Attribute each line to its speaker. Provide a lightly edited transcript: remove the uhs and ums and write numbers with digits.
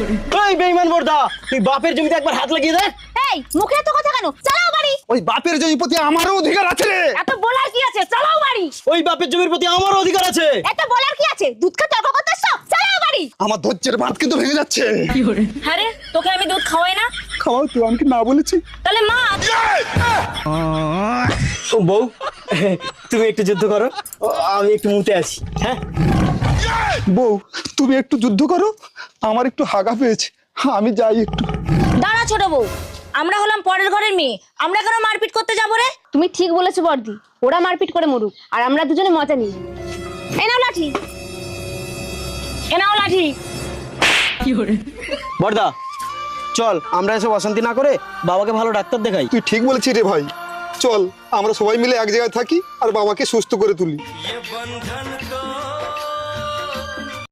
Speaker 1: এই বেঈমান বর্দা, তুই বাপের জমিতে একবার হাত লাগিয়ে দে।
Speaker 2: এই মুখে এত কথা কেন? চালাও বাড়ি।
Speaker 3: ওই বাপের জমির প্রতি আমারও অধিকার আছে রে।
Speaker 2: এত বলার কি আছে? চালাও বাড়ি।
Speaker 1: ওই বাপের জমির প্রতি আমারও অধিকার আছে।
Speaker 2: এত বলার কি আছে? দুধকে তর্ক করতেছ? চালাও বাড়ি।
Speaker 3: আমার ধৈর্যের বাঁধ কিন্তু ভেঙে যাচ্ছে।
Speaker 2: হ্যাঁ রে, তোকে আমি দুধ খাওয়াই না?
Speaker 3: খাওয়াও তুই, আমি কি না বলেছি?
Speaker 2: তাহলে মা।
Speaker 1: ও বউ, তুমি একটু যুদ্ধ করো, আমি একটু মুতে আছি। হ্যাঁ
Speaker 3: বউ, তুমি একটু যুদ্ধ করো, আমার একটু হাগা পেয়েছে, আমি যাই একটু।
Speaker 2: দাঁড়া ছোট বউ, আমরা হলাম পরের ঘরের মেয়ে, আমরা কেন মারপিট করতে যাবো রে?
Speaker 4: তুমি ঠিক বলেছো বর্দি, ওরা মারপিট করে মরুক আর আমরা দুজনে মজা নিই।
Speaker 2: এই নাও লাঠি, এ নাও লাঠি।
Speaker 1: বর্দা, চল আমরা এসব অশান্তি না করে বাবাকে ভালো ডাক্তার দেখাই।
Speaker 3: তুই ঠিক বলেছিস রে ভাই, চল আমরা সবাই মিলে এক জায়গায় থাকি আর বাবাকে সুস্থ করে তুলি।